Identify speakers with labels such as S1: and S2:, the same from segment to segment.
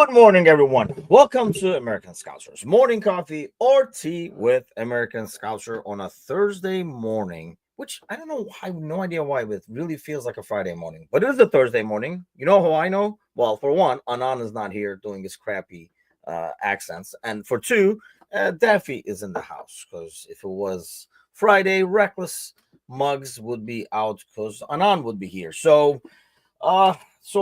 S1: Good morning, everyone. Welcome to American Scousers Morning Coffee or Tea with American Scouser on a Thursday morning, which I don't know. I have no idea why, but it really feels like a Friday morning. But it is a Thursday morning. You know how I know? Well, for one, Anan is not here doing his crappy accents. And for two, Daffy is in the house because if it was Friday, Reckless Mugs would be out because Anan would be here. So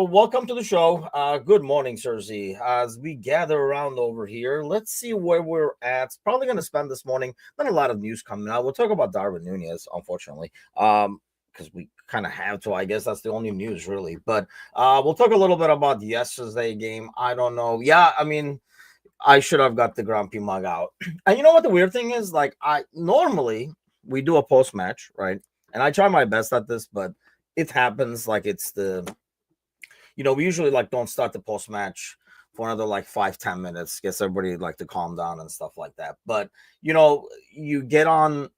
S1: welcome to the show. Good morning, Cersei. As we gather around over here, let's see where we're at. Probably going to spend this morning. Not a lot of news coming out. We'll talk about Darwin Nunez, unfortunately, because we kind of have to. I guess that's the only news, really. But we'll talk a little bit about yesterday's game. I don't know. Yeah, I mean, I should have got the Grumpy mug out. And you know what the weird thing is? Like, I normally we do a post match, right? And I try my best at this, but it happens like it's the we usually like don't start the post match for another like 5-10 minutes, gets everybody like to calm down and stuff like that. But you get on,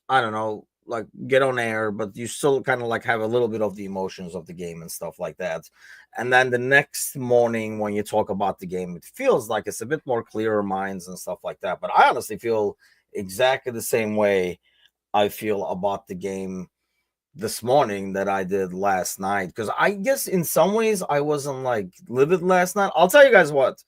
S1: I don't know, like get on air, but you still kind of like have a little bit of the emotions of the game and stuff like that. And then the next morning when you talk about the game, it feels like it's a bit more clearer minds and stuff like that. But I honestly feel exactly the same way I feel about the game this morning that I did last night, because I guess in some ways I wasn't like livid last night. I'll tell you guys what.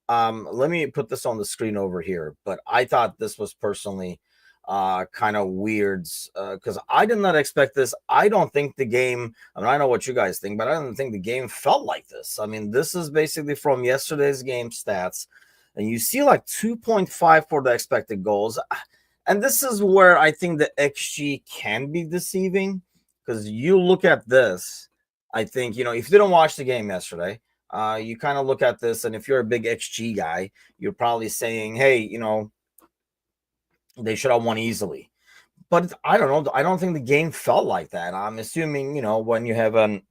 S1: Let me put this on the screen over here. But I thought this was personally kind of weird because I did not expect this. I don't think the game, I mean, I know what you guys think, but I don't think the game felt like this. I mean, this is basically from yesterday's game stats, and you see like 2.5 for the expected goals. And this is where I think the XG can be deceiving. Because you look at this, I think, if you didn't watch the game yesterday, you kind of look at this, and if you're a big XG guy, you're probably saying, hey, they should have won easily. But I don't know. I don't think the game felt like that. I'm assuming, when you have an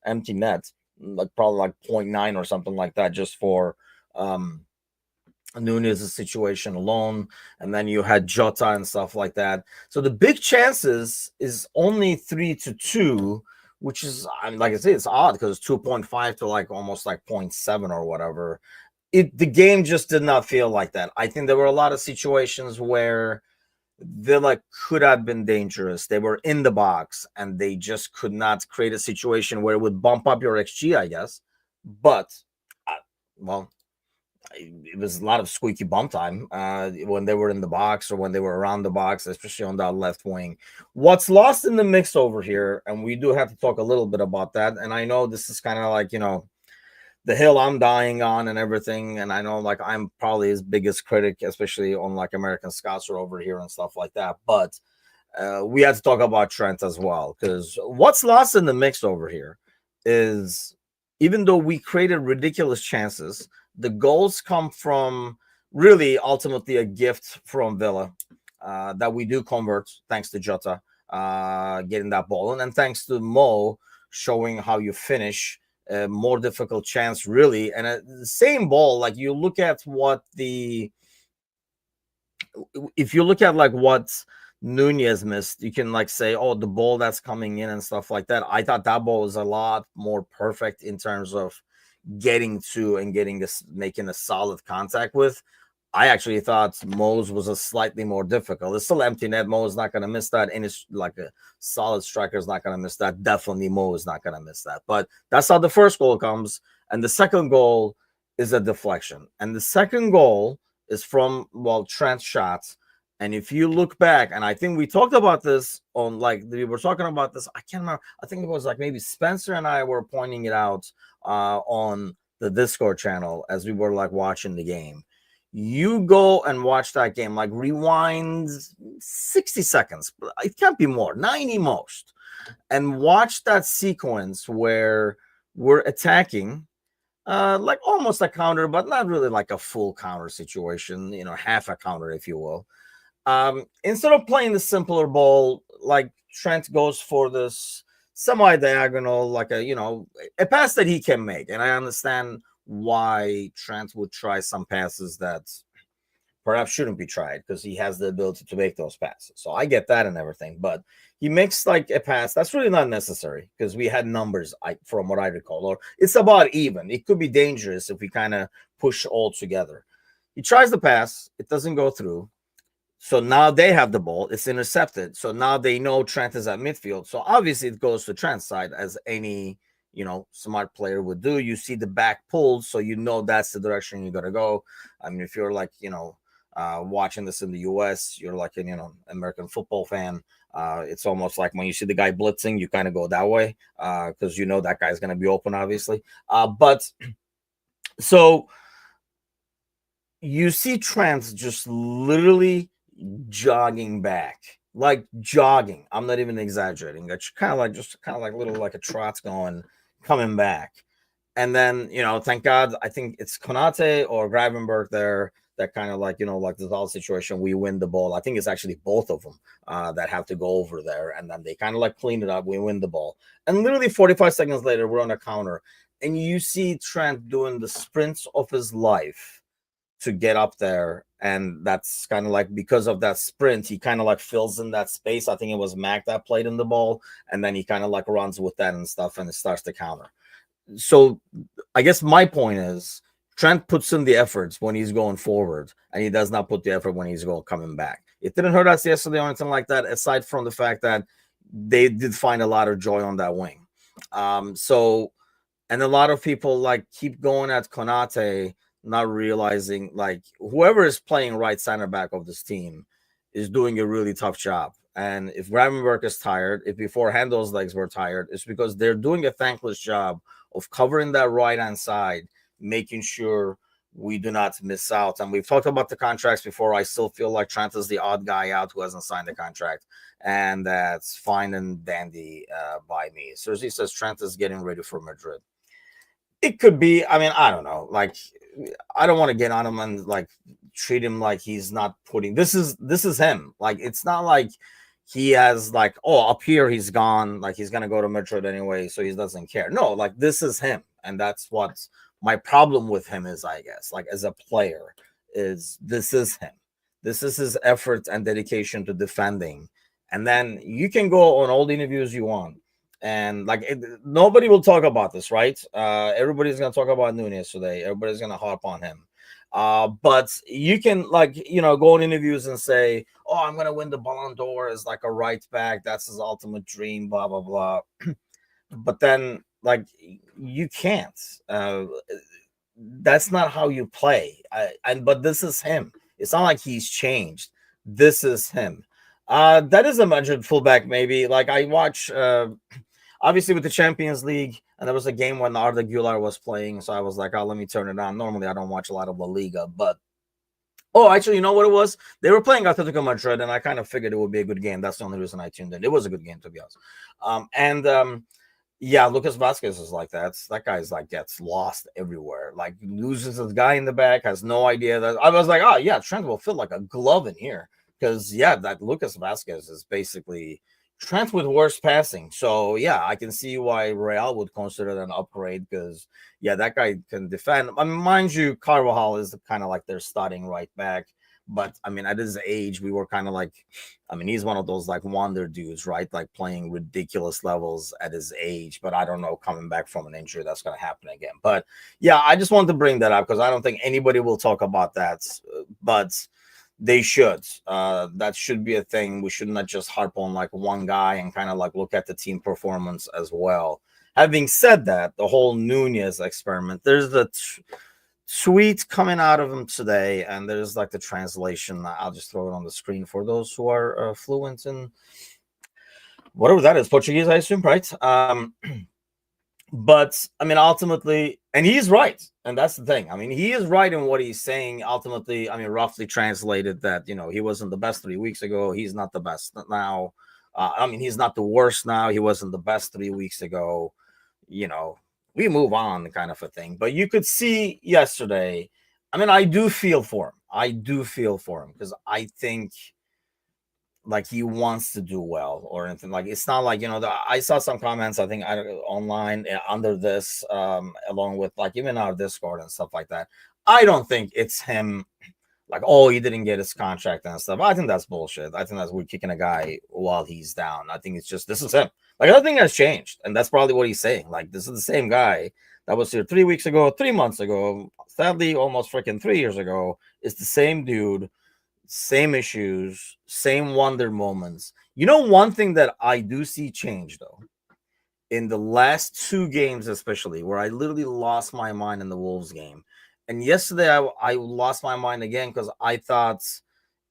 S1: empty net, like probably like 0.9 or something like that, just for Nunez's situation alone, and then you had Jota and stuff like that. So the big chances is only 3-2, which is, like I say, it's odd because it's 2.5 to like almost like 0.7 or whatever. The game just did not feel like that. I think there were a lot of situations where Villa could have been dangerous. They were in the box and they just could not create a situation where it would bump up your XG, I guess. But well, it was a lot of squeaky bum time when they were in the box or when they were around the box, especially on that left wing. What's lost in the mix over here, and we do have to talk a little bit about that, and I know this is kind of like, the hill I'm dying on and everything, and I know like I'm probably his biggest critic, especially on like American Scouts are over here and stuff like that, but we had to talk about Trent as well, because what's lost in the mix over here is even though we created ridiculous chances, the goals come from really ultimately a gift from Villa that we do convert thanks to Jota getting that ball. And then thanks to Mo showing how you finish a more difficult chance, really. And the same ball, like you look at if you look at like what Nunez missed, you can like say, oh, the ball that's coming in and stuff like that. I thought that ball was a lot more perfect in terms of getting to and making a solid contact with. I actually thought Mo's was a slightly more difficult. It's still empty net. Mo is not going to miss that. And it's like a solid striker is not going to miss that. Definitely Mo is not going to miss that. But that's how the first goal comes. And the second goal is a deflection. And the second goal is from, Trent's shots. And if you look back, and I think we talked about this on we were talking about this. I can't remember. I think it was like maybe Spencer and I were pointing it out on the Discord channel as we were like watching the game. You go and watch that game, like rewind 60 seconds. It can't be more, 90 most. And watch that sequence where we're attacking like almost a counter, but not really like a full counter situation, half a counter, if you will. Instead of playing the simpler ball, like Trent goes for this semi-diagonal, like a pass that he can make. And I understand why Trent would try some passes that perhaps shouldn't be tried because he has the ability to make those passes. So I get that and everything, but he makes like a pass that's really not necessary because we had numbers, from what I recall, or it's about even. It could be dangerous if we kind of push all together. He tries the pass, it doesn't go through. So now they have the ball, it's intercepted. So now they know Trent is at midfield. So obviously it goes to Trent's side, as any smart player would do. You see the back pulled, so you know that's the direction you're gonna go. I mean, if you're like watching this in the US, you're like an American football fan. It's almost like when you see the guy blitzing, you kind of go that way because you know that guy's gonna be open, obviously. But so you see Trent just literally jogging back, like jogging. I'm not even exaggerating. It's kind of like little like a trot's going, coming back. And then, thank God, I think it's Konate or Gravenberg there that kind of like this whole situation. We win the ball. I think it's actually both of them that have to go over there. And then they kind of like clean it up. We win the ball. And literally 45 seconds later, we're on a counter. And you see Trent doing the sprints of his life to get up there. And that's kind of like because of that sprint, he kind of like fills in that space. I think it was Mac that played in the ball. And then he kind of like runs with that and stuff, and it starts to counter. So I guess my point is Trent puts in the efforts when he's going forward, and he does not put the effort when he's coming back. It didn't hurt us yesterday or anything like that, aside from the fact that they did find a lot of joy on that wing. And a lot of people like keep going at Konate, not realizing like whoever is playing right center back of this team is doing a really tough job. And if Gravenberg is tired, if beforehand those legs were tired, it's because they're doing a thankless job of covering that right-hand side, making sure we do not miss out. And we've talked about the contracts before. I still feel like Trent is the odd guy out who hasn't signed the contract. And that's fine and dandy by me. Sergi says Trent is getting ready for Madrid. It could be. I mean, I don't know. Like, I don't want to get on him and like treat him like he's not putting. This is him. Like, it's not like he has like, oh, up here he's gone. Like he's gonna go to Madrid anyway, so he doesn't care. No, like this is him, and that's what my problem with him is. I guess like as a player, this is him. This is his effort and dedication to defending. And then you can go on all the interviews you want. And like nobody will talk about this, right? Everybody's gonna talk about Nunez today. Everybody's gonna harp on him. But you can like go on interviews and say, "Oh, I'm gonna win the Ballon d'Or as like a right back. That's his ultimate dream." Blah blah blah. But then like you can't. That's not how you play. But this is him. It's not like he's changed. This is him. That is a Madrid fullback, maybe. Like I watch. Obviously, with the Champions League, and there was a game when Arda Güler was playing, so I was like, oh, let me turn it on. Normally, I don't watch a lot of La Liga, but actually, you know what it was? They were playing Atletico Madrid, and I kind of figured it would be a good game. That's the only reason I tuned in. It was a good game, to be honest. Yeah, Lucas Vasquez is like that. That guy's like gets lost everywhere. Like loses his guy in the back, has no idea that. I was like, oh yeah, Trent will fit like a glove in here because that Lucas Vasquez is basically Trent with worse passing. So yeah, I can see why Real would consider that an upgrade because that guy can defend. I mean, mind you, Carvajal is kind of like their starting right back. But I mean, at his age, we were kind of like, I mean, he's one of those like wonder dudes, right? Like playing ridiculous levels at his age. But I don't know, coming back from an injury, that's going to happen again. But yeah, I just wanted to bring that up because I don't think anybody will talk about that. But they should. That should be a thing. We should not just harp on like one guy and kind of like look at the team performance as well. Having said that, the whole Nunez experiment, there's the tweet coming out of him today, and there's like the translation. I'll just throw it on the screen for those who are fluent in whatever that is, Portuguese, I assume, right? But I mean, ultimately, and he's right, and that's the thing. I mean, he is right in what he's saying. Ultimately, I mean, roughly translated that he wasn't the best 3 weeks ago. He's not the best now. I mean, he's not the worst now. He wasn't the best 3 weeks ago. We move on, kind of a thing. But you could see yesterday. I mean, I do feel for him because I think like he wants to do well or anything. Like it's not like I saw some comments I think online under this along with like even our Discord and stuff like that. I don't think it's him like, oh, he didn't get his contract and stuff. I think that's bullshit. I think that's we're kicking a guy while he's down. I think it's just this is him. Like nothing has changed, and that's probably what he's saying. Like this is the same guy that was here 3 weeks ago, 3 months ago, sadly, almost freaking 3 years ago. It's the same dude, same issues, same wonder moments. You know, one thing that I do see change though, in the last two games, especially where I literally lost my mind in the Wolves game. And yesterday I lost my mind again because I thought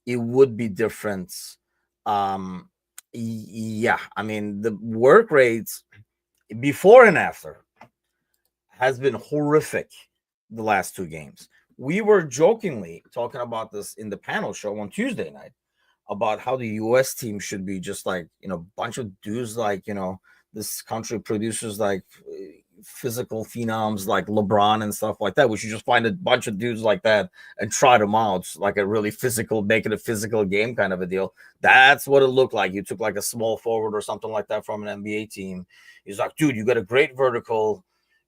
S1: it would be different. Yeah, I mean, the work rates before and after has been horrific the last two games. We were jokingly talking about this in the panel show on Tuesday night about how the US team should be just like, a bunch of dudes like, this country produces like physical phenoms like LeBron and stuff like that. We should just find a bunch of dudes like that and try them out, like a really physical, make it a physical game kind of a deal. That's what it looked like. You took like a small forward or something like that from an NBA team. He's like, dude, you got a great vertical.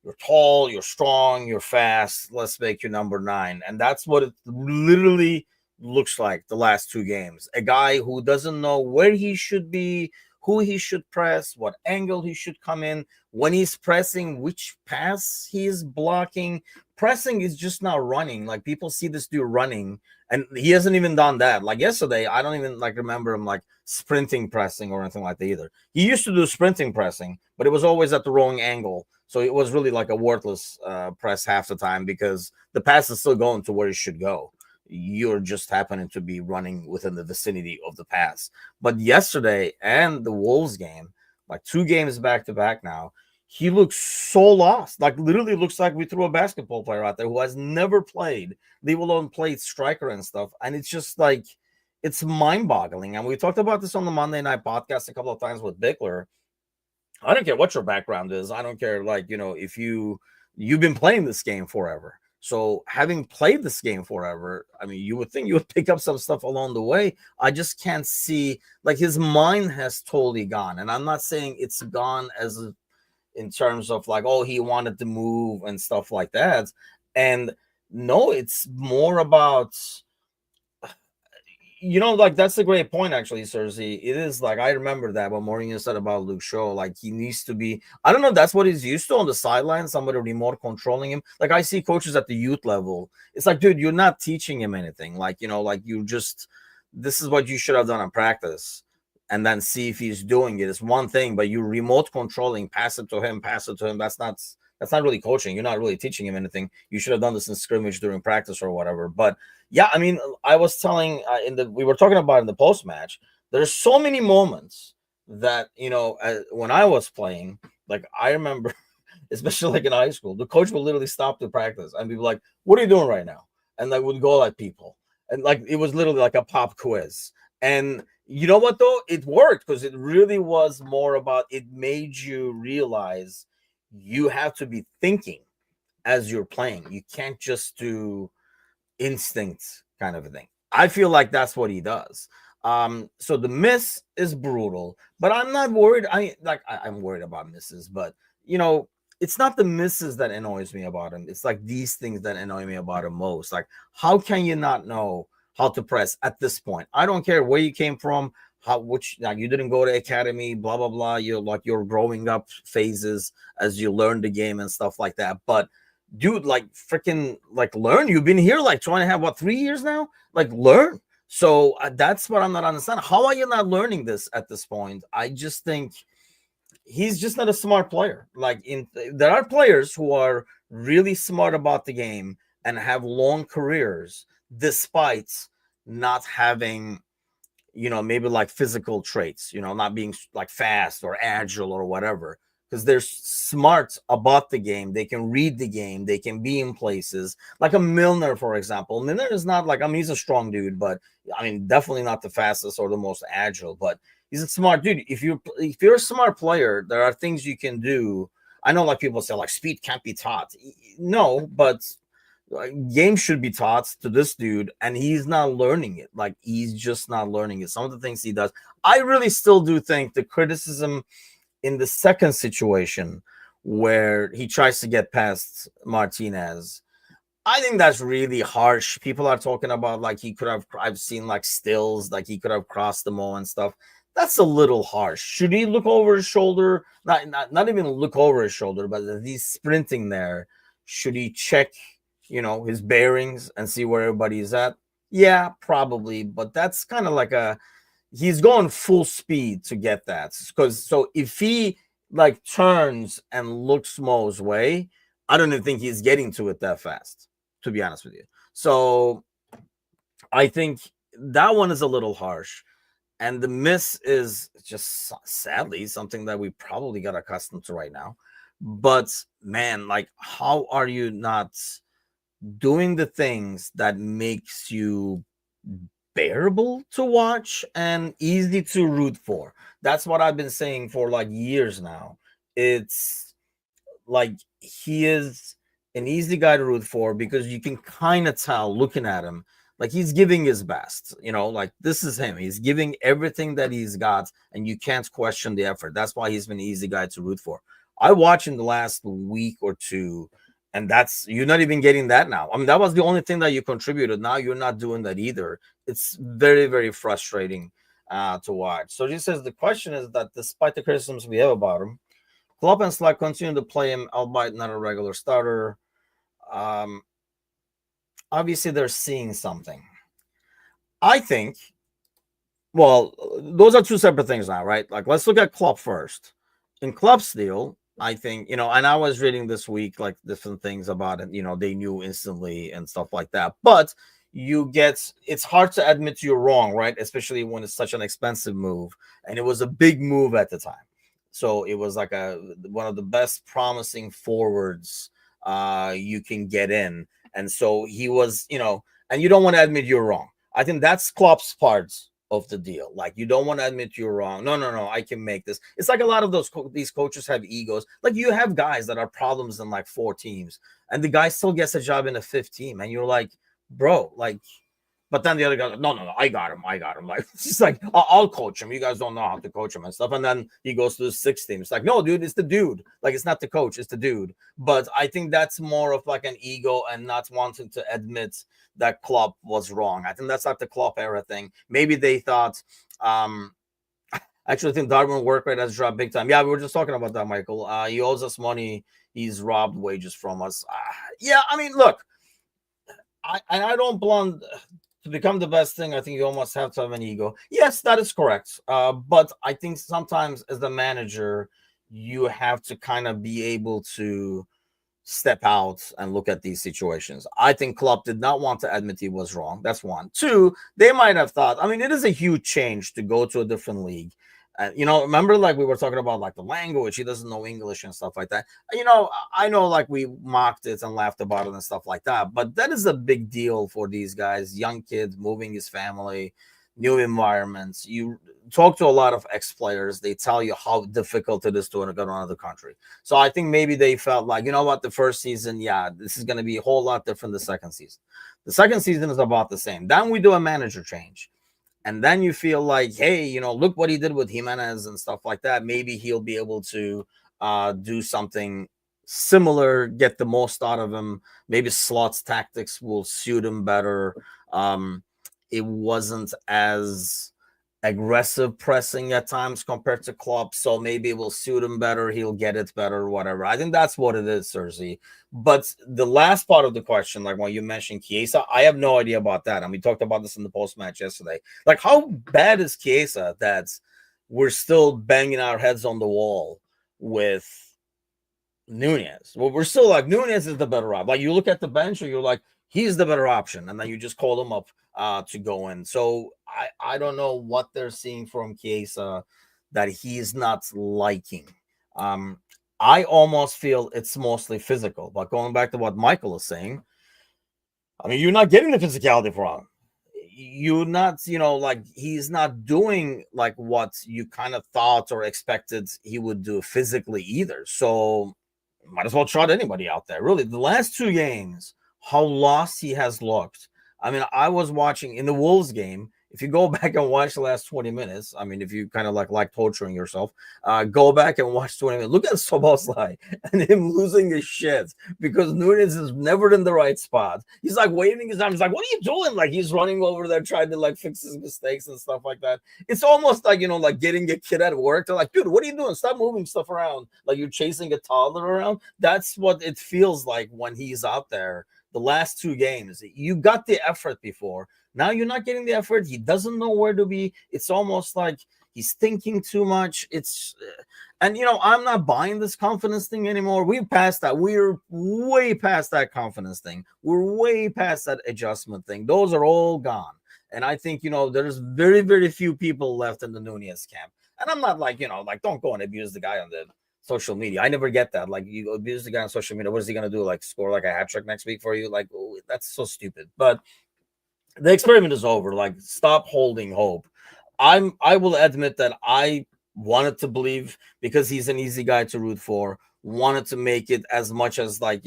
S1: You're tall, you're strong, you're fast. Let's make you number 9. And that's what it literally looks like the last two games. A guy who doesn't know where he should be, who he should press, what angle he should come in, when he's pressing, which pass he is blocking. Pressing is just not running. Like people see this dude running, and he hasn't even done that. Like yesterday, I don't even like remember him like sprinting pressing or anything like that either. He used to do sprinting pressing, but it was always at the wrong angle. So it was really like a worthless press half the time because the pass is still going to where it should go. You're just happening to be running within the vicinity of the pass. But yesterday and the Wolves game, like 2 games back to back now, he looks so lost. Like literally looks like we threw a basketball player out there who has never played, leave alone played striker and stuff. And it's just like, it's mind-boggling. And we talked about this on the Monday Night Podcast a couple of times with Bickler. I don't care what your background is. I don't care, like, if you've been playing this game forever. So having played this game forever, I mean, you would think you would pick up some stuff along the way. I just can't see, like his mind has totally gone. And I'm not saying it's gone in terms of like, oh, he wanted to move and stuff like that. And no, it's more about, like that's a great point, actually, Cersei. It is like I remember that what Mourinho said about Luke Shaw. Like he needs to be. I don't know. That's what he's used to on the sideline. Somebody remote controlling him. Like I see coaches at the youth level. It's like, dude, you're not teaching him anything. Like like you just. This is what you should have done in practice, and then see if he's doing it. It's one thing, but you remote controlling, pass it to him. That's not really coaching. You're not really teaching him anything. You should have done this in scrimmage during practice or whatever. But yeah, I mean, I was telling we were talking about in the post match. There's so many moments that when I was playing, like I remember, especially like in high school, the coach would literally stop the practice and be like, "What are you doing right now?" And like would go like people, and like it was literally like a pop quiz. And you know what though, it worked because it really was more about it made you realize you have to be thinking as you're playing. You can't just do instinct kind of a thing. I feel like that's what he does. So the miss is brutal, but I'm not worried. I'm worried about misses, but it's not the misses that annoys me about him. It's like these things that annoy me about him most. Like, how can you not know how to press at this point? I don't care where you came from, you didn't go to academy, blah blah blah. You're like your growing up phases as you learn the game and stuff like that. But dude, like freaking like learn. You've been here like 3 years now. Like learn. So that's what I'm not understanding. How are you not learning this at this point? I just think he's just not a smart player. Like there are players who are really smart about the game and have long careers despite not having maybe like physical traits, not being like fast or agile or whatever, because they're smart about the game. They can read the game. They can be in places like a Milner, for example. Milner is not like, he's a strong dude, but I mean, definitely not the fastest or the most agile, but he's a smart dude. If you're a smart player, there are things you can do. I know like people say like speed can't be taught. No, but game should be taught to this dude, and he's not learning it. Like he's just not learning it. Some of the things he does, I really still do think the criticism in the second situation where he tries to get past Martinez, I think that's really harsh. People are talking about like he could have. I've seen like stills, like he could have crossed them all and stuff. That's a little harsh. Should he look over his shoulder? Not even look over his shoulder, but as he's sprinting there, should he check, his bearings and see where everybody's at? Yeah, probably. But that's kind of like he's going full speed to get that. Because so if he like turns and looks Mo's way, I don't even think he's getting to it that fast, to be honest with you. So I think that one is a little harsh. And the miss is just sadly something that we probably got accustomed to right now. But man, like, how are you not doing the things that makes you bearable to watch and easy to root for? That's what I've been saying for like years now. It's like he is an easy guy to root for because you can kind of tell looking at him, like he's giving his best, like this is him. He's giving everything that he's got, and you can't question the effort. That's why he's been an easy guy to root for. I watched in the last week or two, and you're not even getting that now. I mean, that was the only thing that you contributed. Now you're not doing that either. It's very, very frustrating to watch. So he says the question is that despite the criticisms we have about him, Klopp and Slack continue to play him, albeit not a regular starter. Obviously, they're seeing something. I think, well, those are two separate things now, right? Like, let's look at Klopp first. In Klopp's deal, I think, and I was reading this week, like, different things about it, they knew instantly and stuff like that. But it's hard to admit you're wrong, right? Especially when it's such an expensive move. And it was a big move at the time. So it was like one of the best promising forwards you can get in. And so he was, and you don't want to admit you're wrong. I think that's Klopp's part of the deal. Like, you don't want to admit you're wrong. No, I can make this. It's like a lot of these coaches have egos. Like, you have guys that are problems in like 4 teams, and the guy still gets a job in a 5th team. And you're like, bro, like, but then the other guy, no, I got him. Like, it's just like, I'll coach him. You guys don't know how to coach him and stuff. And then he goes to the 6th team. It's like, no, dude, it's the dude. Like, it's not the coach, it's the dude. But I think that's more of like an ego and not wanting to admit that Klopp was wrong. I think that's not the Klopp era thing. Maybe they thought, I actually think Darwin work rate has dropped big time. Yeah, we were just talking about that, Michael. He owes us money. He's robbed wages from us. Yeah, I mean, look, I don't blonde. To become the best thing, I think you almost have to have an ego. Yes, that is correct. But I think sometimes as the manager, you have to kind of be able to step out and look at these situations. I think Klopp did not want to admit he was wrong. That's one. Two, they might have thought, I mean, it is a huge change to go to a different league. Remember, like, we were talking about like the language, he doesn't know English and stuff like that. I know, like, we mocked it and laughed about it and stuff like that, but that is a big deal for these guys, young kids, moving his family, new environments. You talk to a lot of ex-players, they tell you how difficult it is to go to another country. So I think maybe they felt like, you know what, the first season, yeah, this is going to be a whole lot different the second season. The second season is about the same. Then we do a manager change. And then you feel like, hey, look what he did with Jimenez and stuff like that. Maybe he'll be able to do something similar, get the most out of him. Maybe Slot's tactics will suit him better. It wasn't as aggressive pressing at times compared to Klopp, so maybe it will suit him better. He'll get it better, whatever. I think that's what it is, Cersei. But the last part of the question, like when you mentioned Chiesa, I have no idea about that. And we talked about this in the post-match yesterday. Like, how bad is Chiesa that we're still banging our heads on the wall with Nunez? Well, we're still like, Nunez is the better option. Like, you look at the bench and you're like, he's the better option. And then you just call him up to go in. So I don't know what they're seeing from Chiesa that he's not liking. I almost feel it's mostly physical. But going back to what Michael is saying, I mean, you're not getting the physicality from him. You're not, like, he's not doing like what you kind of thought or expected he would do physically either. So might as well trot anybody out there. Really, the last 2 games, how lost he has looked. I mean, I was watching in the Wolves game. If you go back and watch the last 20 minutes, I mean, if you kind of like torturing yourself, go back and watch 20 minutes. Look at Soboslai and him losing his shit because Nunes is never in the right spot. He's like waving his arms, he's like, what are you doing? Like he's running over there trying to like fix his mistakes and stuff like that. It's almost like, like getting a kid at work. They're like, dude, what are you doing? Stop moving stuff around. Like you're chasing a toddler around. That's what it feels like when he's out there. The last two games, you got the effort before. Now you're not getting the effort. He doesn't know where to be. It's almost like he's thinking too much. And I'm not buying this confidence thing anymore. We've passed that. We're way past that confidence thing. We're way past that adjustment thing. Those are all gone. And I think, there's very, very few people left in the Nunez camp. And I'm not like, don't go and abuse the guy on the social media. I never get that. Like, you abuse the guy on social media. What is he going to do? Like, score like a hat trick next week for you? Like, oh, that's so stupid. But the experiment is over. Like, stop holding hope. I will admit that I wanted to believe because he's an easy guy to root for, wanted to make it as much as like,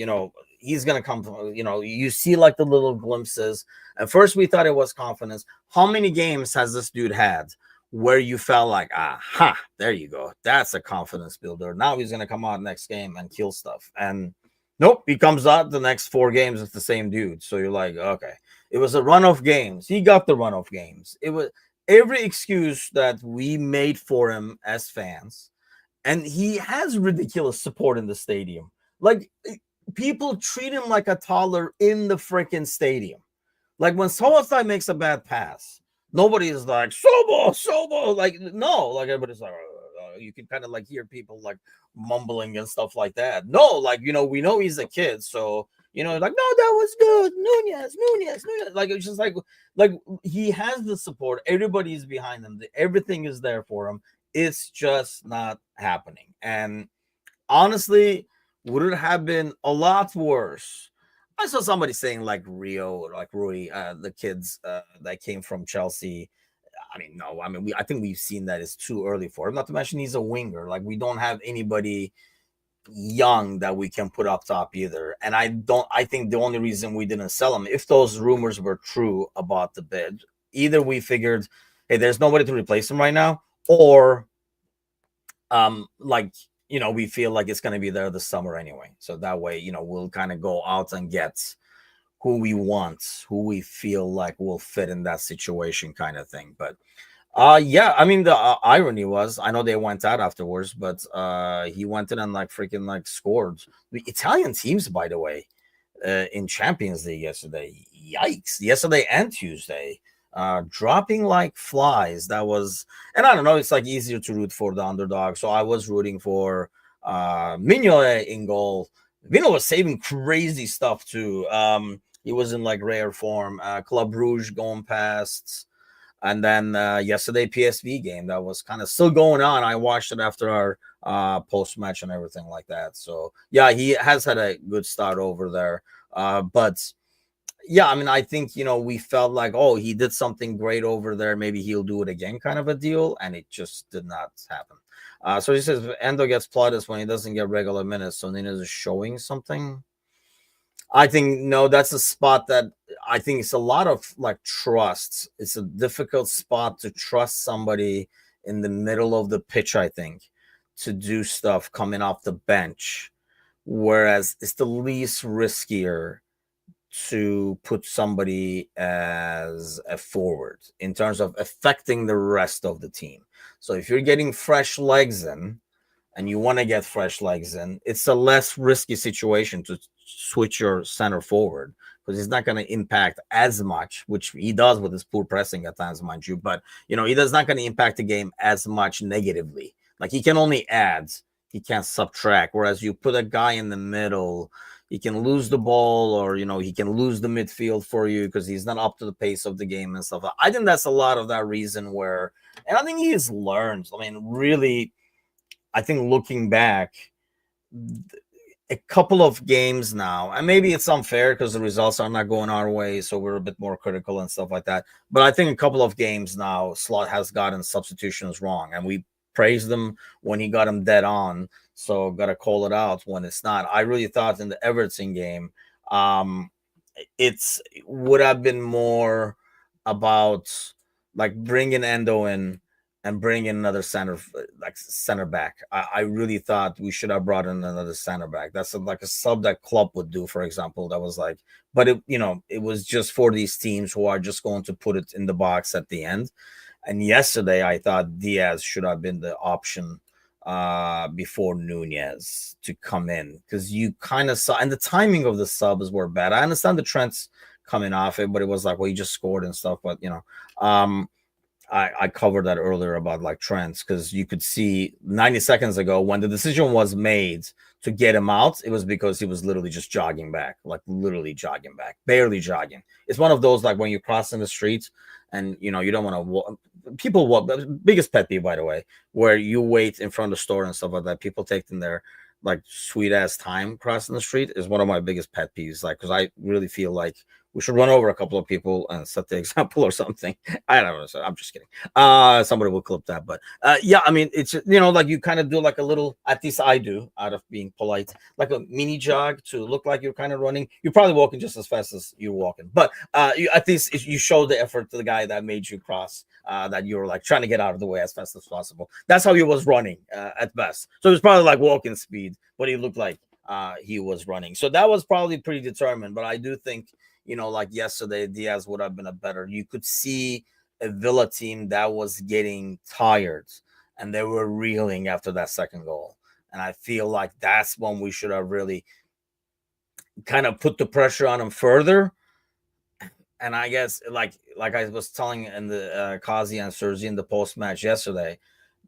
S1: he's going to come, you see like the little glimpses. At first we thought it was confidence. How many games has this dude had where you felt like, there you go. That's a confidence builder. Now he's going to come out next game and kill stuff. And nope, he comes out the next 4 games. It's the same dude. So you're like, okay, it was a run of games. He got the run of games. It was every excuse that we made for him as fans. And he has ridiculous support in the stadium. Like people treat him like a toddler in the freaking stadium. Like when Solostai makes a bad pass, nobody is like, Sobo. Like, no, like everybody's like, you can kind of like hear people like mumbling and stuff like that. No, like, we know he's a kid. So, like, no, that was good. Nunez. Like, it's just like he has the support. Everybody's behind him. Everything is there for him. It's just not happening. And honestly, would it have been a lot worse? I saw somebody saying like Rio or like Rui, the kids that came from Chelsea. I mean, no, I think we've seen that it's too early for him. Not to mention he's a winger. Like we don't have anybody young that we can put up top either. And I think the only reason we didn't sell him, if those rumors were true about the bid, either we figured, hey, there's nobody to replace him right now, or we feel like it's going to be there this summer anyway. So that way, we'll kind of go out and get who we want, who we feel like will fit in that situation kind of thing. But yeah, I mean, the irony was, I know they went out afterwards, but he went in and like freaking like scored. The Italian teams, by the way, in Champions League yesterday, yikes, yesterday and Tuesday, dropping like flies. That was, and I don't know, it's like easier to root for the underdog. So I was rooting for Mignolet in goal. Vino was saving crazy stuff too. He was in like rare form. Club Rouge going past. And then yesterday, PSV game that was kind of still going on. I watched it after our post-match and everything like that. So, yeah, he has had a good start over there. But, yeah, I mean, I think, we felt like, oh, he did something great over there. Maybe he'll do it again kind of a deal. And it just did not happen. So he says Endo gets plaudits when he doesn't get regular minutes. So Nina is showing something. I think, no, that's a spot that I think it's a lot of like trust. It's a difficult spot to trust somebody in the middle of the pitch, I think, to do stuff coming off the bench. Whereas it's the least riskier to put somebody as a forward in terms of affecting the rest of the team. So if you're getting fresh legs in and you want to get fresh legs in, it's a less risky situation to switch your center forward because he's not going to impact as much, which he does with his poor pressing at times, mind you. But, he does not going to impact the game as much negatively. Like he can only add, he can't subtract. Whereas you put a guy in the middle, he can lose the ball or, he can lose the midfield for you because he's not up to the pace of the game and stuff. I think that's a lot of that reason where, and I think he has learned. I mean, really, I think looking back, a couple of games now, and maybe it's unfair because the results are not going our way, so we're a bit more critical and stuff like that. But I think a couple of games now, Slot has gotten substitutions wrong, and we praised him when he got him dead on. So got to call it out when it's not. I really thought in the Everton game, it would have been more about like bringing Endo in and bring in another center back. I really thought we should have brought in another center back. That's like a sub that Klopp would do, for example. That was like, but it was just for these teams who are just going to put it in the box at the end. And yesterday, I thought Diaz should have been the option before Nunez to come in, because you kind of saw, and the timing of the subs were bad. I understand the Trent's coming off it, but it was like, well, he just scored and stuff. But I covered that earlier about like Trent's, because you could see 90 seconds ago when the decision was made to get him out, it was because he was literally just jogging back, like literally jogging back, barely jogging. It's one of those like when you're crossing the street and you don't want to walk. People walk. Biggest pet peeve, by the way, where you wait in front of the store and stuff like that. People taking their like sweet ass time crossing the street is one of my biggest pet peeves. Like, because I really feel like we should run over a couple of people and set the example or something. I don't know. I'm just kidding. Somebody will clip that, but yeah, I mean, it's like you kind of do like a little. At least I do, out of being polite, like a mini jog to look like you're kind of running. You're probably walking just as fast as you're walking, but at least you show the effort to the guy that made you cross. That you were like trying to get out of the way as fast as possible. That's how he was running at best. So it was probably like walking speed, but he looked like he was running. So that was probably pretty determined. But I do think, like yesterday, Diaz would have been a better. You could see a Villa team that was getting tired and they were reeling after that second goal. And I feel like that's when we should have really kind of put the pressure on them further. And I guess, like I was telling in the Kazi and Sergi in the post match yesterday,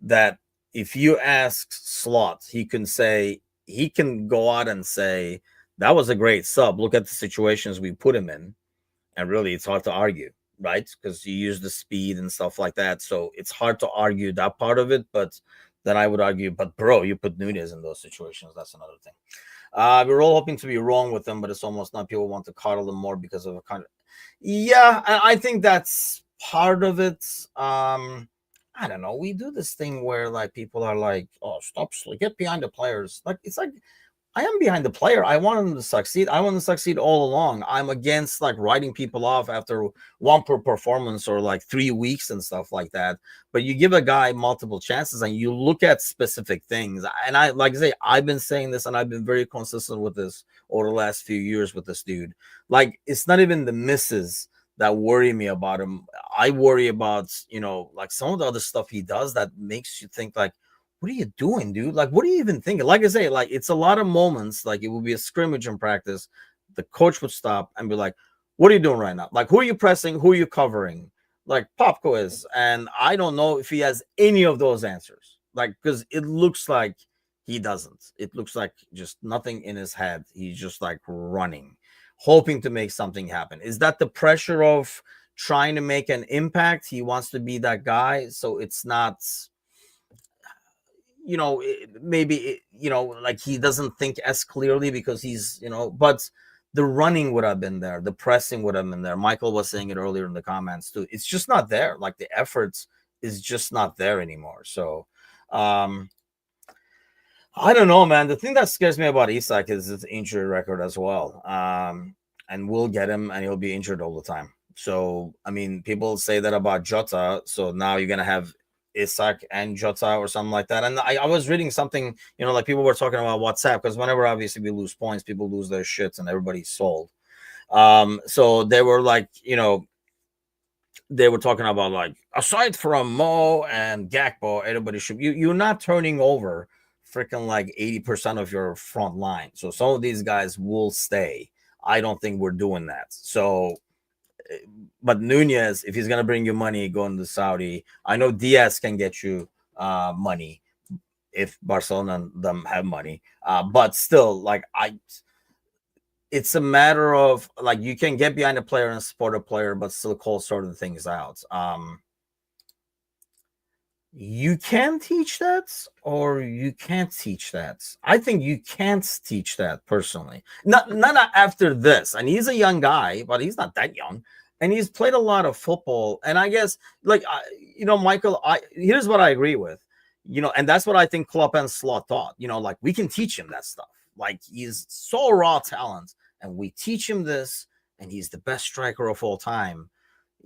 S1: that if you ask Slot, he can go out and say that was a great sub. Look at the situations we put him in, and really, it's hard to argue, right? Because you use the speed and stuff like that, so it's hard to argue that part of it. But then I would argue, but bro, you put Nunez in those situations. That's another thing. We're all hoping to be wrong with them, but it's almost not. People want to coddle them more because of a kind of. Yeah, I think that's part of it. I don't know. We do this thing where like people are like, "Oh, stop, get behind the players." Like it's like I am behind the player. I want him to succeed. I want him to succeed all along. I'm against like writing people off after one per performance or like 3 weeks and stuff like that. But you give a guy multiple chances and you look at specific things. And I like I say, I've been saying this and I've been very consistent with this over the last few years with this dude. Like it's not even the misses that worry me about him. I worry about, like some of the other stuff he does that makes you think like, what are you doing, dude? Like, what are you even thinking? Like I say, like it's a lot of moments. Like it would be a scrimmage in practice. The coach would stop and be like, "What are you doing right now? Like, who are you pressing? Who are you covering?" Like Popko is, and I don't know if he has any of those answers. Like, because it looks like he doesn't. It looks like just nothing in his head. He's just like running, hoping to make something happen. Is that the pressure of trying to make an impact? He wants to be that guy, so it's not. Maybe like he doesn't think as clearly because he's, but the running would have been there, the pressing would have been there. Michael was saying it earlier in the comments too. It's just not there. Like the efforts is just not there anymore. So I don't know, man. The thing that scares me about Isak is his injury record as well. And we'll get him and he'll be injured all the time. So I mean, people say that about Jota, so now you're gonna have Isak and Jota or something like that. And I was reading something, like people were talking about WhatsApp, because whenever obviously we lose points, people lose their shits and everybody's sold. So they were like, they were talking about like, aside from Mo and Gakpo, everybody should, you're not turning over freaking like 80% of your front line. So some of these guys will stay. I don't think we're doing that. So but Nunez, if he's gonna bring you money going to Saudi, I know Diaz can get you money if Barcelona and them have money. But still, like it's a matter of like you can get behind a player and support a player, but still call certain things out. You can teach that, or you can't teach that. I think you can't teach that personally. Not after this. And he's a young guy, but he's not that young. And he's played a lot of football. And I guess, like, Michael, here's what I agree with. And that's what I think Klopp and Slot thought. Like, we can teach him that stuff. Like, he's so raw talent, and we teach him this, and he's the best striker of all time.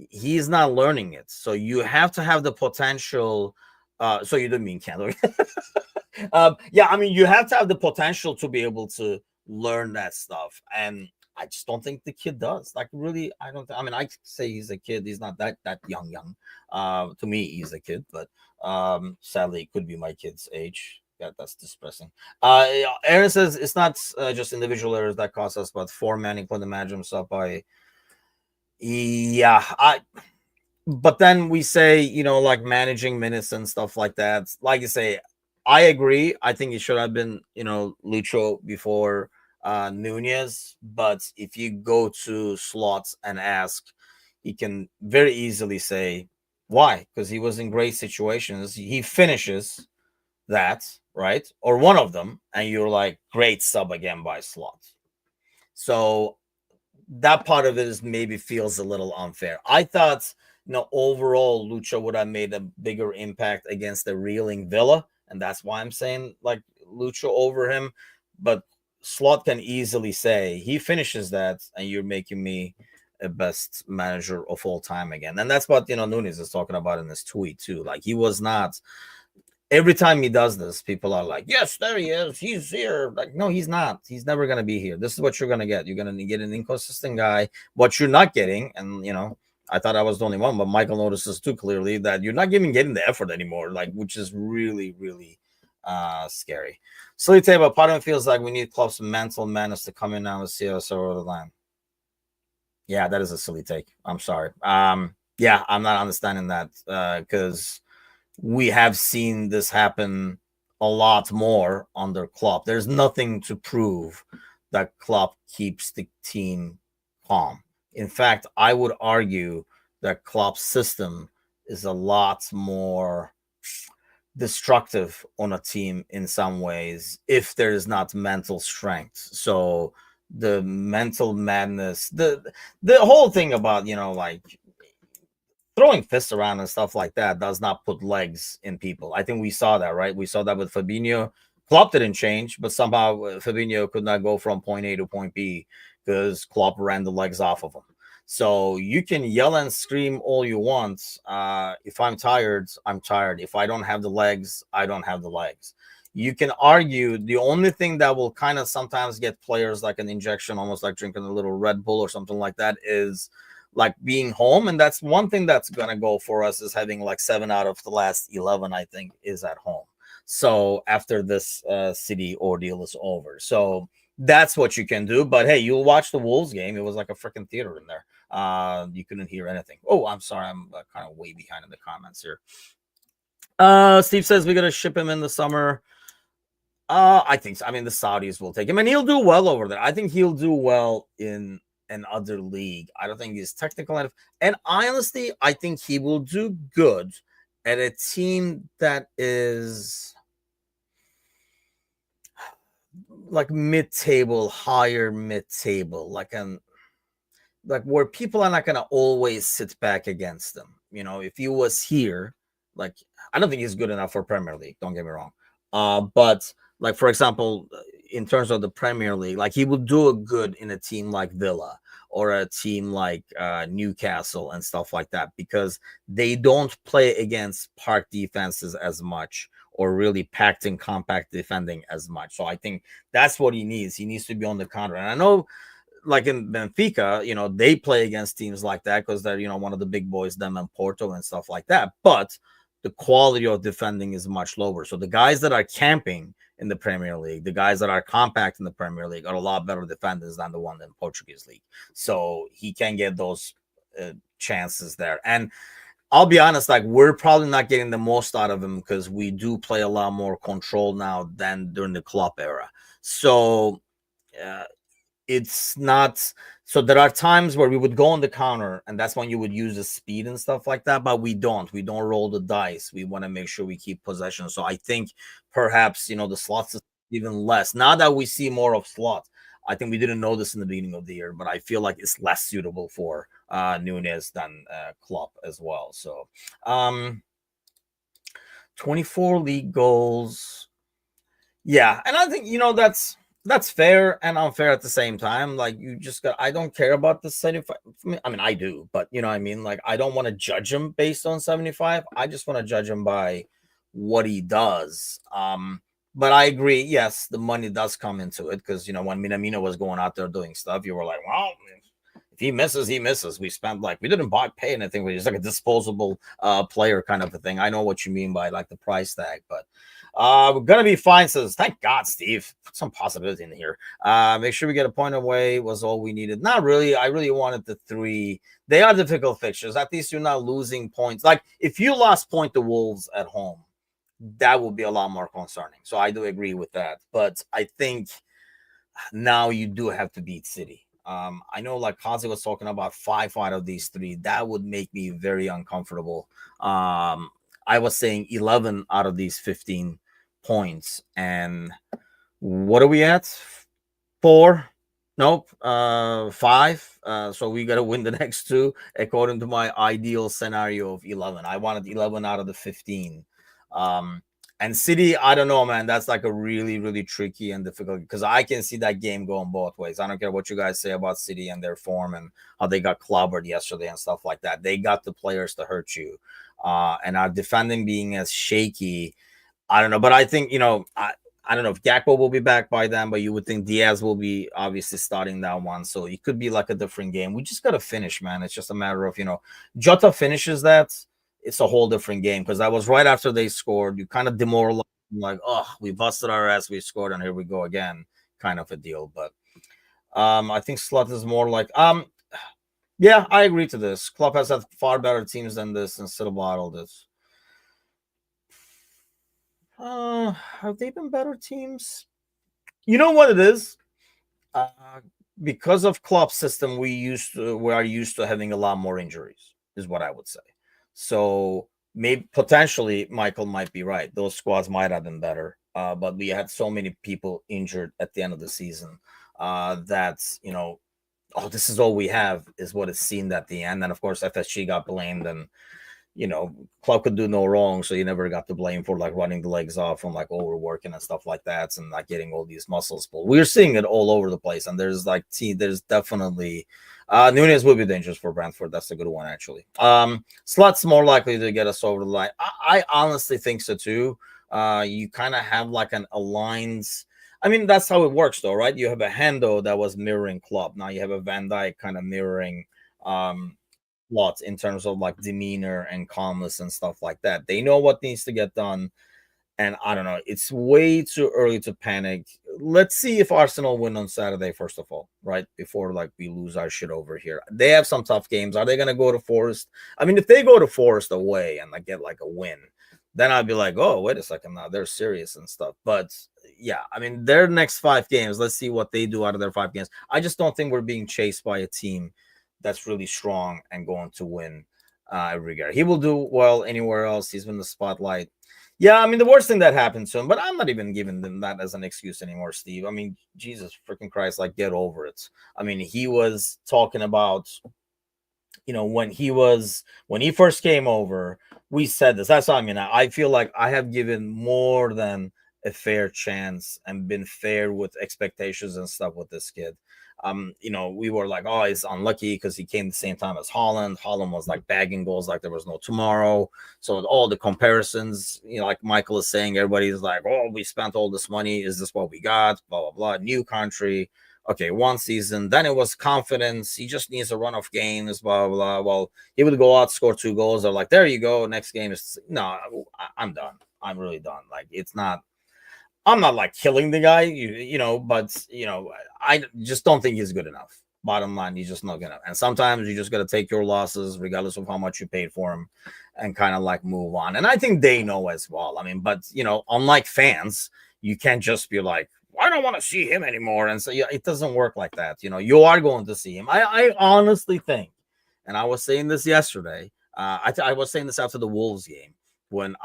S1: he's not learning it. So you have to have the potential. So you didn't mean Kendall. Yeah, I mean, you have to have the potential to be able to learn that stuff. And I just don't think the kid does. Like, really, I don't. I mean, I say he's a kid. He's not that young. To me, he's a kid, but sadly, it could be my kid's age. Yeah, that's depressing. Aaron says it's not just individual errors that cost us, but four Manning couldn't imagine himself by. Yeah, but then we say, like managing minutes and stuff like that. Like you say, I agree. I think it should have been, Lucho before Nunez. But if you go to slots and ask, he can very easily say why, because he was in great situations. He finishes that, right? Or one of them, and you're like, great sub again by slot. So that part of it is maybe feels a little unfair. I thought, overall, Lucha would have made a bigger impact against the reeling Villa, and that's why I'm saying like Lucha over him. But Slot can easily say he finishes that, and you're making me a best manager of all time again. And that's what Nunes is talking about in this tweet too. Like he was not every time he does this, people are like, yes, there he is. He's here. Like, no, he's not. He's never going to be here. This is what you're going to get. You're going to get an inconsistent guy. What you're not getting, and, I thought I was the only one, but Michael notices too clearly that you're not even getting the effort anymore, like, which is really, really scary. Silly table, part of it feels like we need Klopp's mental madness to come in now and see us over the line. Yeah, that is a silly take. I'm sorry. Yeah, I'm not understanding that because we have seen this happen a lot more under Klopp. There's nothing to prove that Klopp keeps the team calm. In fact, I would argue that Klopp's system is a lot more destructive on a team in some ways if there is not mental strength. So the mental madness, the whole thing about, like throwing fists around and stuff like that does not put legs in people. I think we saw that, right? We saw that with Fabinho. Klopp didn't change, but somehow Fabinho could not go from point A to point B because Klopp ran the legs off of him. So you can yell and scream all you want. If I'm tired, I'm tired. If I don't have the legs, I don't have the legs. You can argue the only thing that will kind of sometimes get players like an injection, almost like drinking a little Red Bull or something like that, is like being home. And that's one thing that's going to go for us is having like 7 out of the last 11, I think, is at home. So after this City ordeal is over. So that's what you can do. But hey, you'll watch the Wolves game. It was like a freaking theater in there. You couldn't hear anything. Oh, I'm sorry. I'm kind of way behind in the comments here. Steve says we're going to ship him in the summer. I think so. I mean, the Saudis will take him and he'll do well over there. I think he'll do well in another league. I don't think he's technical enough. And honestly, I think he will do good at a team that is like mid-table, higher mid-table, like where people are not going to always sit back against them. If he was here, like I don't think he's good enough for Premier League. Don't get me wrong. But like for example, in terms of the Premier League, like he would do a good in a team like Villa or a team like Newcastle and stuff like that because they don't play against park defenses as much or really packed and compact defending as much. So I think that's what he needs. He needs to be on the counter. And I know like in Benfica, they play against teams like that because they're, one of the big boys, them and Porto and stuff like that. But the quality of defending is much lower. So the guys that are camping in the Premier League, the guys that are compact in the Premier League are a lot better defenders than the one in Portuguese league. So he can get those chances there. And I'll be honest, like we're probably not getting the most out of him because we do play a lot more control now than during the Klopp era. So it's not. So there are times where we would go on the counter, and that's when you would use the speed and stuff like that. But we don't roll the dice. We want to make sure we keep possession. So I think perhaps the slots is even less now that we see more of slots. I think we didn't know this in the beginning of the year, but I feel like it's less suitable for Nunez than Klopp as well. So 24 league goals. Yeah, and I think that's That's fair and unfair at the same time. Like you just got, I don't care about the 75. I mean, I do, but you know what I mean? Like I don't want to judge him based on 75. I just want to judge him by what he does. But I agree, yes, the money does come into it because you know when Minamino was going out there doing stuff, you were like, well, if he misses, he misses. We spent like we didn't pay anything. We just like a disposable player kind of a thing. I know what you mean by like the price tag, but we're gonna be fine. Says, thank God, Steve. Put some possibility in here. Make sure we get a point away was all we needed. Not really. I really wanted the 3. They are difficult fixtures. At least you're not losing points. Like if you lost point to Wolves at home, that would be a lot more concerning. So I do agree with that. But I think now you do have to beat City. I know like Kazi was talking about 5 out of these 3. That would make me very uncomfortable. I was saying 11 out of these 15 points. And what are we at? 4? Nope. 5. So we got to win the next 2 according to my ideal scenario of 11. I wanted 11 out of the 15. And City, I don't know, man. That's like a really, really tricky and difficult because I can see that game going both ways. I don't care what you guys say about City and their form and how they got clobbered yesterday and stuff like that. They got the players to hurt you. And our defending being as shaky, I don't know. But I think, you know, I don't know if Gakpo will be back by then, but you would think Diaz will be obviously starting that one. So it could be like a different game. We just got to finish, man. It's just a matter of, you know, Jota finishes that. It's a whole different game because that was right after they scored. You kind of demoralized, like, oh, we busted our ass, we scored, and here we go again, kind of a deal. But I think Slut is more like, yeah, I agree to this. Klopp has had far better teams than this and still bottled it. Have they been better teams? You know what it is? Because of Klopp's system, we are used to having a lot more injuries, is what I would say. So maybe potentially Michael might be right. Those squads might have been better. But we had so many people injured at the end of the season that, you know, oh, this is all we have is what it seemed at the end. And of course, FSG got blamed and, you know, Klopp could do no wrong. So you never got to blame for like running the legs off and like overworking and stuff like that and like getting all these muscles pulled. We're seeing it all over the place. And there's like, there's definitely Nunez will be dangerous for Brentford. That's a good one, actually. Slot's more likely to get us over the line. I honestly think so too. You kind of have like an aligned. I mean, that's how it works, though, right? You have a Hendo that was mirroring Klopp. Now you have a Van Dijk kind of mirroring Lot in terms of like demeanor and calmness and stuff like that. They know what needs to get done. And I don't know, it's way too early to panic. Let's see if Arsenal win on Saturday, first of all, right? Before like we lose our shit over here. They have some tough games. Are they going to go to Forest? I mean, if they go to Forest away and like get like a win, then I'd be like, oh, wait a second now, they're serious and stuff. But yeah, I mean, their next 5 games, let's see what they do out of their 5 games. I just don't think we're being chased by a team that's really strong and going to win every year. He will do well anywhere else. He's been in the spotlight. Yeah, I mean, the worst thing that happened to him, but I'm not even giving them that as an excuse anymore, Steve. I mean, Jesus freaking Christ, like, get over it. I mean, he was talking about, you know, when he first came over, we said this. That's what I mean. I feel like I have given more than a fair chance and been fair with expectations and stuff with this kid. You know, we were like, oh, he's unlucky because he came the same time as Holland. Holland was like bagging goals like there was no tomorrow. So all the comparisons, you know, like Michael is saying, everybody's like, oh, we spent all this money. Is this what we got? Blah, blah, blah. New country. Okay, 1 season. Then it was confidence. He just needs a run of games, blah, blah, blah. Well, he would go out, score 2 goals. They're like, there you go. Next game is, no, I'm done. I'm really done. Like, it's not. I'm not like killing the guy, you know, but, you know, I just don't think he's good enough. Bottom line, he's just not good enough. And sometimes you just got to take your losses, regardless of how much you paid for him, and kind of like move on. And I think they know as well. I mean, but, you know, unlike fans, you can't just be like, I don't want to see him anymore. And so yeah, it doesn't work like that. You know, you are going to see him. I honestly think, and I was saying this yesterday, I was saying this after the Wolves game, when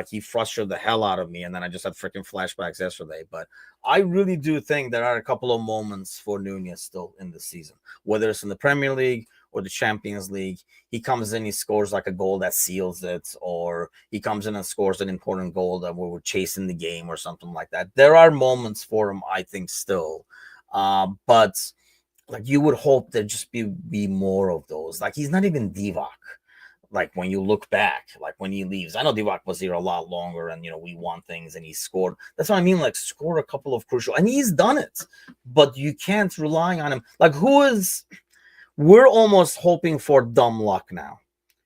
S1: he frustrated the hell out of me, and then I just had freaking flashbacks yesterday. But I really do think there are a couple of moments for Nunez still in the season, whether it's in the Premier League or the Champions League, he comes in, he scores like a goal that seals it, or he comes in and scores an important goal that we're chasing the game or something like that. There are moments for him, I think, still. But like you would hope there just be more of those. Like he's not even Divock. Like when you look back, like when he leaves, I know Divock was here a lot longer, and we won things, and he scored. That's what I mean. Like score a couple of crucial, and he's done it. But you can't rely on him. Like we're almost hoping for dumb luck now.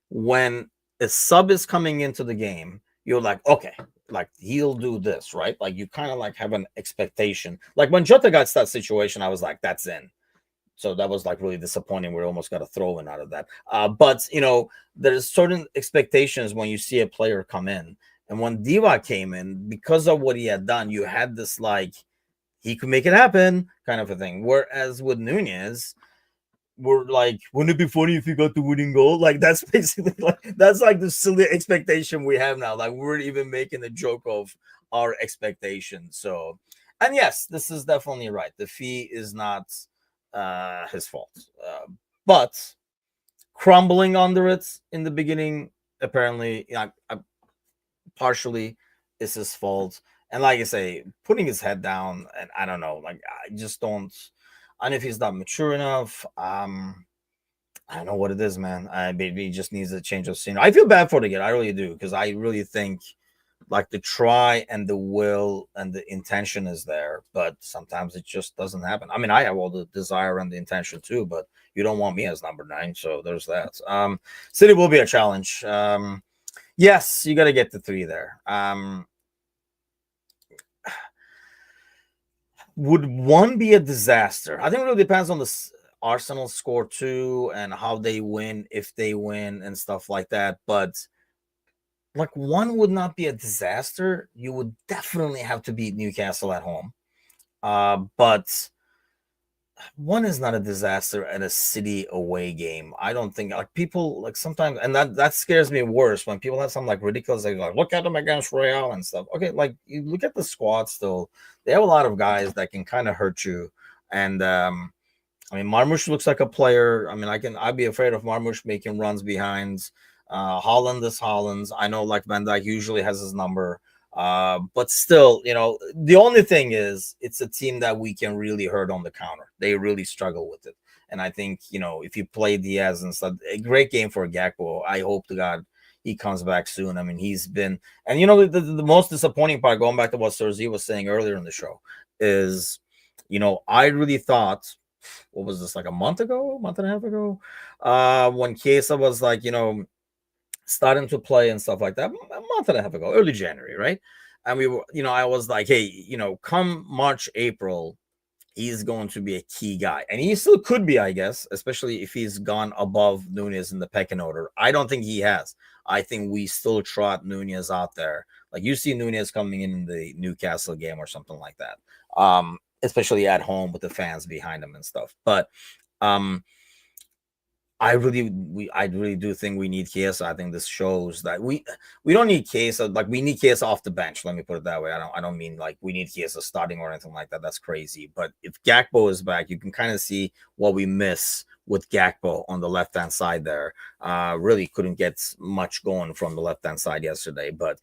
S1: When a sub is coming into the game, you're like, okay, like he'll do this, right? Like you kind of like have an expectation. Like when Jota got to that situation, I was like, that's in. So that was like really disappointing. We almost got a throw in out of that. But there's certain expectations when you see a player come in. And when Diva came in, because of what he had done, you had this like he could make it happen kind of a thing. Whereas with Nunez, we're like, wouldn't it be funny if he got the winning goal? Like that's basically that's like the silly expectation we have now. Like we're even making a joke of our expectations. So, and yes, this is definitely right. The fee is not his fault, but crumbling under it in the beginning apparently partially is his fault. And like I say, putting his head down, and I don't know, like I just don't. And if he's not mature enough, I don't know what it is, man. Maybe he just needs a change of scenery. I feel bad for the kid, I really do, because I really think like the try and the will and the intention is there, but sometimes it just doesn't happen. I mean, I have all the desire and the intention too, but you don't want me as number 9, so there's that. City will be a challenge. Yes, you got to get the 3 there. Would 1 be a disaster? I think it really depends on the Arsenal score too, and how they win, if they win, and stuff like that. But like 1 would not be a disaster. You would definitely have to beat Newcastle at home. But 1 is not a disaster at a City away game. I don't think like people like sometimes, and that scares me worse when people have some like ridiculous like look at them against Real and stuff. Okay, like you look at the squad still, they have a lot of guys that can kind of hurt you. And I mean, Marmoush looks like a player. I mean, I'd be afraid of Marmoush making runs behind. Holland is Holland's. I know like Van Dijk usually has his number. But still, the only thing is it's a team that we can really hurt on the counter. They really struggle with it. And I think, if you play Diaz and stuff, a great game for Gakpo. I hope to God he comes back soon. I mean, he's been, and the most disappointing part, going back to what Sergi was saying earlier in the show, is, I really thought, what was this, like a month and a half ago, when Chiesa was like, starting to play and stuff like that, a month and a half ago, early January, right? And we were, I was like, hey, come March, April, he's going to be a key guy. And he still could be, I guess, especially if he's gone above Nunez in the pecking order. I don't think he has. I think we still trot Nunez out there. Like you see Nunez coming in the Newcastle game or something like that. Especially at home with the fans behind him and stuff. But I really do think we need Chiesa. I think this shows that we don't need Chiesa. Like we need Chiesa off the bench. Let me put it that way. I don't mean like we need Chiesa starting or anything like that. That's crazy. But if Gakpo is back, you can kind of see what we miss with Gakpo on the left-hand side there. Really couldn't get much going from the left-hand side yesterday. But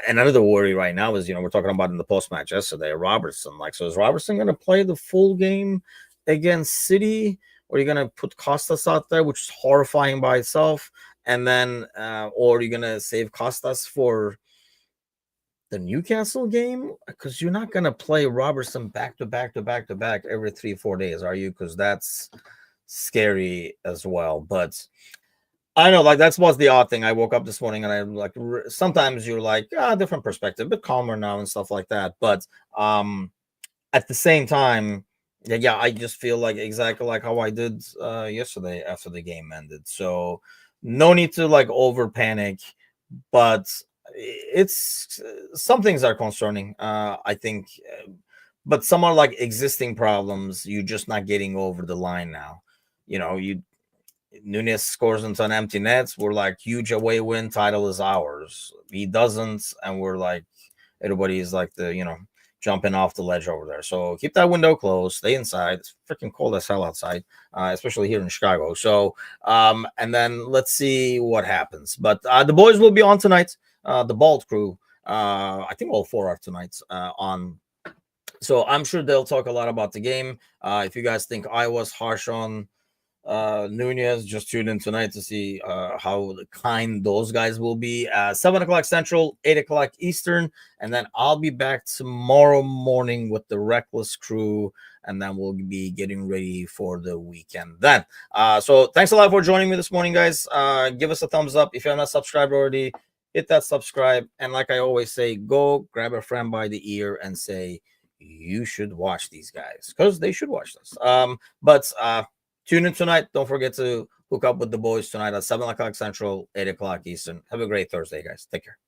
S1: another worry right now is, we're talking about in the post-match yesterday, Robertson. Like, so is Robertson going to play the full game against City? Or you're going to put Costas out there, which is horrifying by itself. And then, or you're going to save Costas for the Newcastle game? Because you're not going to play Robertson back to back every 3-4 days, are you? Because that's scary as well. But I know, like, that's what's the odd thing. I woke up this morning and I'm like, sometimes you're like, different perspective, a bit calmer now and stuff like that. But at the same time, yeah, I just feel like exactly like how I did yesterday after the game ended. So no need to like over panic, but it's some things are concerning. I think, but some are like existing problems. You're just not getting over the line now. Nunez scores into an empty nets. We're like huge away win, title is ours. He doesn't, and we're like everybody is like the jumping off the ledge over there. So keep that window closed, stay inside. It's freaking cold as hell outside, especially here in Chicago. So, and then let's see what happens. But the boys will be on tonight. The Bald crew, I think all four are tonight on. So I'm sure they'll talk a lot about the game. If you guys think I was harsh on Nunez, just tune in tonight to see how kind those guys will be. 7 o'clock Central, 8 o'clock Eastern, and then I'll be back tomorrow morning with the Reckless crew, and then we'll be getting ready for the weekend then. So thanks a lot for joining me this morning, guys. Give us a thumbs up if you're not subscribed already. Hit that subscribe, and like I always say, go grab a friend by the ear and say you should watch these guys, because they should watch this. But tune in tonight. Don't forget to hook up with the boys tonight at 7 o'clock Central, 8 o'clock Eastern. Have a great Thursday, guys. Take care.